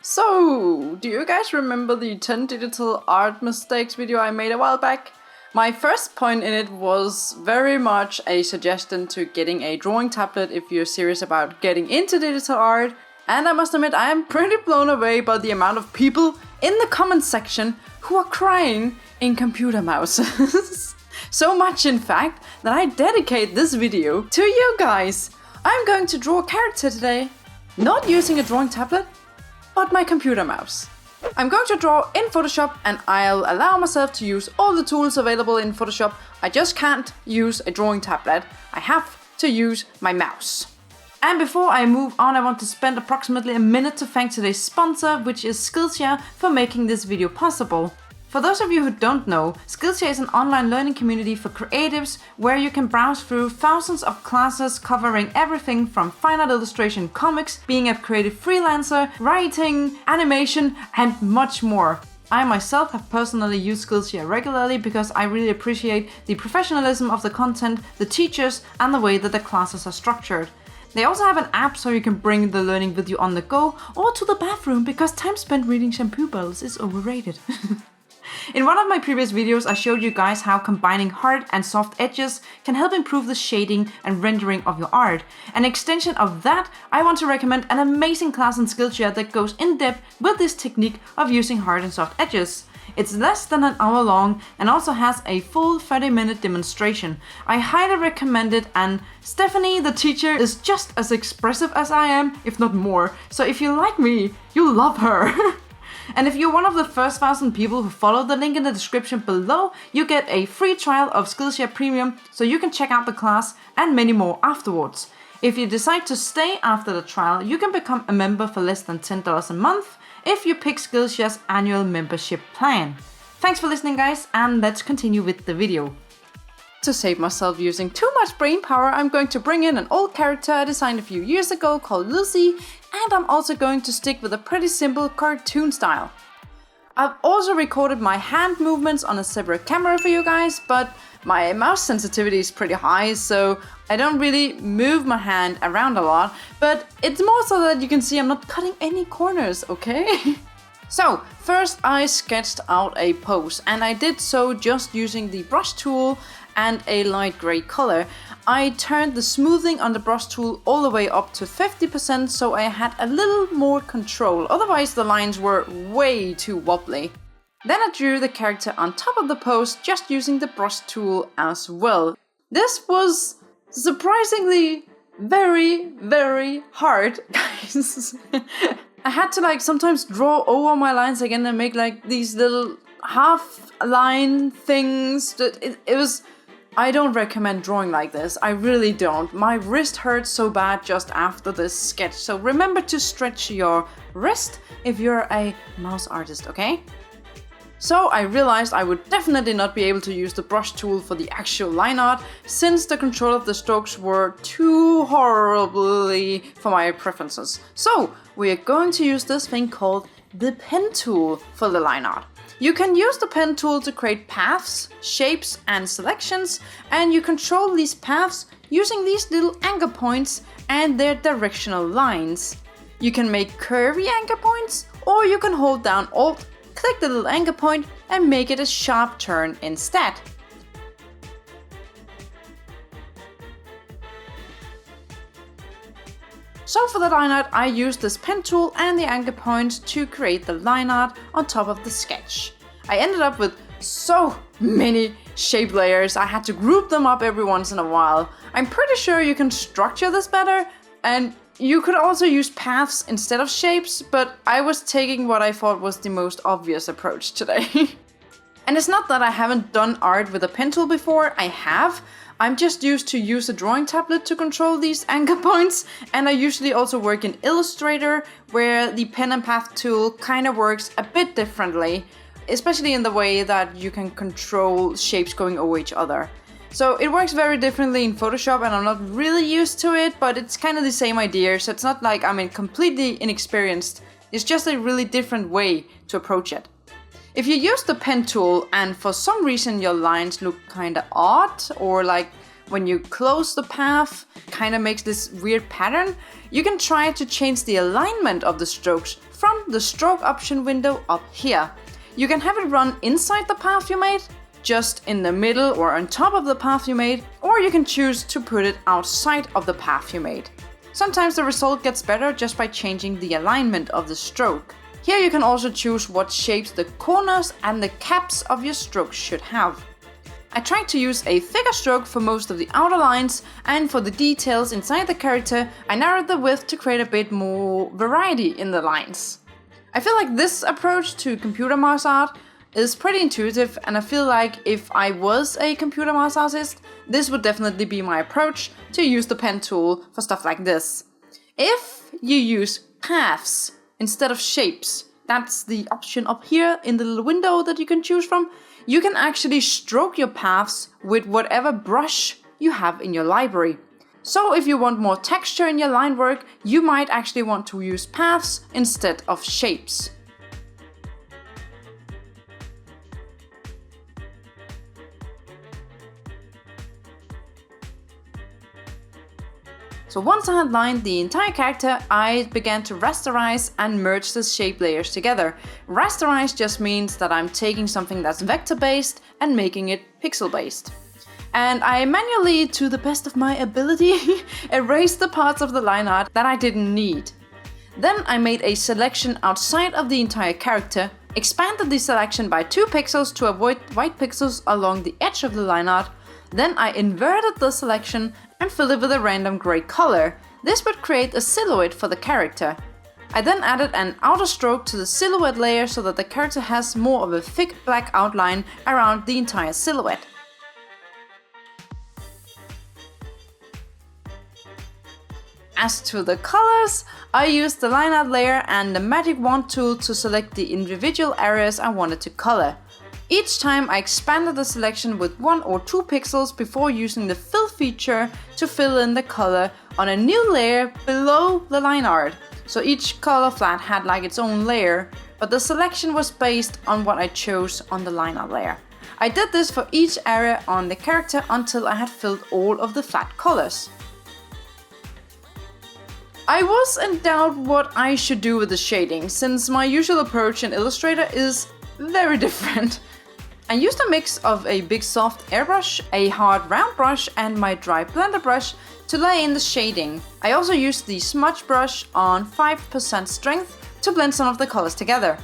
So, do you guys remember the 10 digital art mistakes video I made a while back? My first point in it was very much a suggestion to getting a drawing tablet if you're serious about getting into digital art. And I must admit, I am pretty blown away by the amount of people in the comments section who are crying in computer mouses. So much, in fact, that I dedicate this video to you guys. I'm going to draw a character today, not using a drawing tablet, but my computer mouse. I'm going to draw in Photoshop and I'll allow myself to use all the tools available in Photoshop. I just can't use a drawing tablet. I have to use my mouse. And before I move on, I want to spend approximately a minute to thank today's sponsor, which is Skillshare, for making this video possible. For those of you who don't know, Skillshare is an online learning community for creatives where you can browse through thousands of classes covering everything from fine art, illustration, comics, being a creative freelancer, writing, animation, and much more. I myself have personally used Skillshare regularly because I really appreciate the professionalism of the content, the teachers, and the way that the classes are structured. They also have an app so you can bring the learning with you on the go or to the bathroom because time spent reading shampoo bottles is overrated. In one of my previous videos, I showed you guys how combining hard and soft edges can help improve the shading and rendering of your art. An extension of that, I want to recommend an amazing class in Skillshare that goes in depth with this technique of using hard and soft edges. It's less than an hour long and also has a full 30-minute demonstration. I highly recommend it, and Stephanie, the teacher, is just as expressive as I am, if not more. So if you like me, you'll love her. And if you're one of the first 1,000 people who follow the link in the description below, you get a free trial of Skillshare Premium so you can check out the class and many more afterwards. If you decide to stay after the trial, you can become a member for less than $10 a month if you pick Skillshare's annual membership plan. Thanks for listening, guys, and let's continue with the video. To save myself using too much brain power, I'm going to bring in an old character I designed a few years ago called Lucy, and I'm also going to stick with a pretty simple cartoon style. I've also recorded my hand movements on a separate camera for you guys, but my mouse sensitivity is pretty high, so I don't really move my hand around a lot, but it's more so that you can see I'm not cutting any corners, okay? So, first I sketched out a pose, and I did so just using the brush tool and a light gray color. I turned the smoothing on the brush tool all the way up to 50% so I had a little more control, otherwise the lines were way too wobbly. Then I drew the character on top of the pose just using the brush tool as well. This was surprisingly very hard, guys. I had to sometimes draw over my lines again and make these little half line things. It was... I don't recommend drawing like this, I really don't. My wrist hurt so bad just after this sketch, so remember to stretch your wrist if you're a mouse artist, okay? So I realized I would definitely not be able to use the brush tool for the actual line art, since the control of the strokes were too horribly for my preferences. So we are going to use this thing called the pen tool for the line art. You can use the pen tool to create paths, shapes, and selections, and you control these paths using these little anchor points and their directional lines. You can make curvy anchor points, or you can hold down Alt, click the little anchor point, and make it a sharp turn instead. So for the line art, I used this pen tool and the anchor point to create the line art on top of the sketch. I ended up with so many shape layers, I had to group them up every once in a while. I'm pretty sure you can structure this better, and you could also use paths instead of shapes, but I was taking what I thought was the most obvious approach today. And it's not that I haven't done art with a pen tool before, I have. I'm just used to use a drawing tablet to control these anchor points, and I usually also work in Illustrator, where the pen and path tool kind of works a bit differently, especially in the way that you can control shapes going over each other. So it works very differently in Photoshop, and I'm not really used to it, but it's kind of the same idea, so it's not like I'm completely inexperienced. It's just a really different way to approach it. If you use the pen tool and for some reason your lines look kinda odd, or when you close the path, kinda makes this weird pattern, you can try to change the alignment of the strokes from the stroke option window up here. You can have it run inside the path you made, just in the middle or on top of the path you made, or you can choose to put it outside of the path you made. Sometimes the result gets better just by changing the alignment of the stroke. Here you can also choose what shapes the corners and the caps of your stroke should have. I tried to use a thicker stroke for most of the outer lines, and for the details inside the character, I narrowed the width to create a bit more variety in the lines. I feel like this approach to computer mouse art is pretty intuitive, and I feel like if I was a computer mouse artist, this would definitely be my approach to use the pen tool for stuff like this. If you use paths instead of shapes, that's the option up here in the little window that you can choose from, you can actually stroke your paths with whatever brush you have in your library. So if you want more texture in your line work, you might actually want to use paths instead of shapes. So once I had lined the entire character, I began to rasterize and merge the shape layers together. Rasterize just means that I'm taking something that's vector-based and making it pixel-based. And I manually, to the best of my ability, erased the parts of the line art that I didn't need. Then I made a selection outside of the entire character, expanded the selection by 2 pixels to avoid white pixels along the edge of the line art. Then I inverted the selection and filled it with a random grey color. This would create a silhouette for the character. I then added an outer stroke to the silhouette layer so that the character has more of a thick black outline around the entire silhouette. As to the colors, I used the line art layer and the magic wand tool to select the individual areas I wanted to color. Each time I expanded the selection with 1 or 2 pixels before using the fill feature to fill in the color on a new layer below the line art. So each color flat had like its own layer, but the selection was based on what I chose on the line art layer. I did this for each area on the character until I had filled all of the flat colors. I was in doubt what I should do with the shading, since my usual approach in Illustrator is very different. I used a mix of a big soft airbrush, a hard round brush and my dry blender brush to lay in the shading. I also used the smudge brush on 5% strength to blend some of the colors together.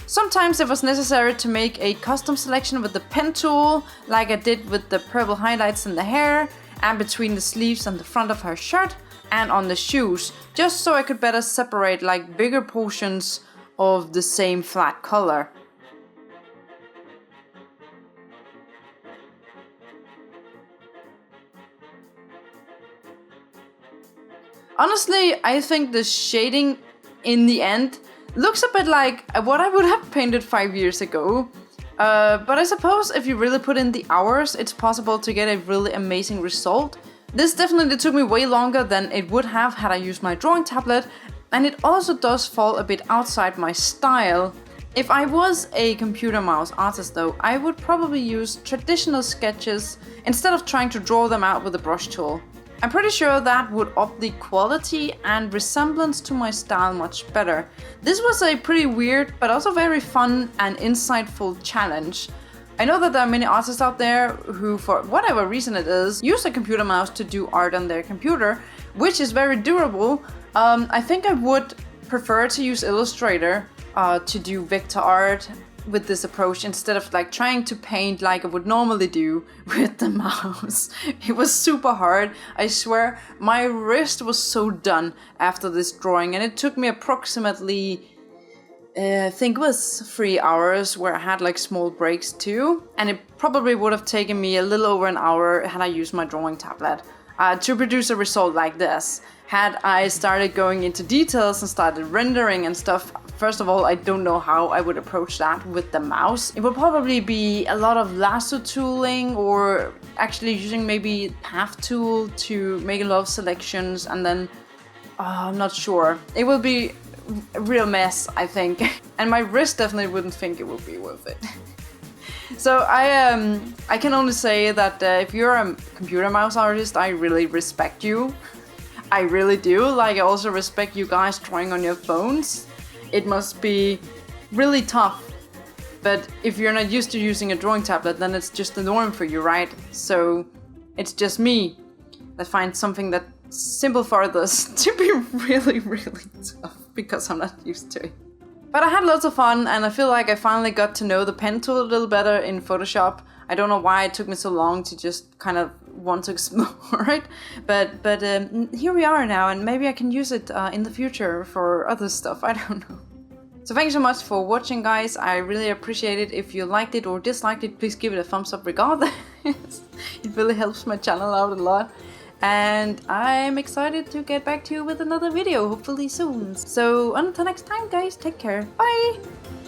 Sometimes it was necessary to make a custom selection with the pen tool, like I did with the purple highlights in the hair and between the sleeves and the front of her shirt and on the shoes, just so I could better separate like bigger portions of the same flat color. Honestly, I think the shading in the end looks a bit like what I would have painted 5 years ago. But I suppose if you really put in the hours, it's possible to get a really amazing result. This definitely took me way longer than it would have had I used my drawing tablet, and it also does fall a bit outside my style. If I was a computer mouse artist though, I would probably use traditional sketches instead of trying to draw them out with a brush tool. I'm pretty sure that would up the quality and resemblance to my style much better. This was a pretty weird but also very fun and insightful challenge. I know that there are many artists out there who, for whatever reason it is, use a computer mouse to do art on their computer, which is very durable. I think I would prefer to use Illustrator to do vector art with this approach instead of like trying to paint like I would normally do with the mouse. It was super hard. I swear my wrist was so done after this drawing, and it took me approximately I think it was 3 hours, where I had like small breaks too, and it probably would have taken me a little over an hour had I used my drawing tablet to produce a result like this. Had I started going into details and started rendering and stuff, first of all, I don't know how I would approach that with the mouse. It would probably be a lot of lasso tooling, or actually using maybe path tool to make a lot of selections, and then I'm not sure. It will be a real mess, I think. And my wrist definitely wouldn't think it would be worth it. So I can only say that if you're a computer mouse artist, I really respect you. I really do. Like, I also respect you guys drawing on your phones. it must be really tough. But if you're not used to using a drawing tablet, then it's just the norm for you, right? So it's just me that finds something that's simple for others to be really, really tough because I'm not used to it. But I had lots of fun, and I feel like I finally got to know the pen tool a little better in Photoshop. I don't know why it took me so long to just kind of want to explore it, but here we are now, and maybe I can use it in the future for other stuff, I don't know. So thanks so much for watching, guys. I really appreciate it. If you liked it or disliked it, please give it a thumbs up regardless. It really helps my channel out a lot. And I'm excited to get back to you with another video, hopefully soon. So until next time, guys, take care. Bye!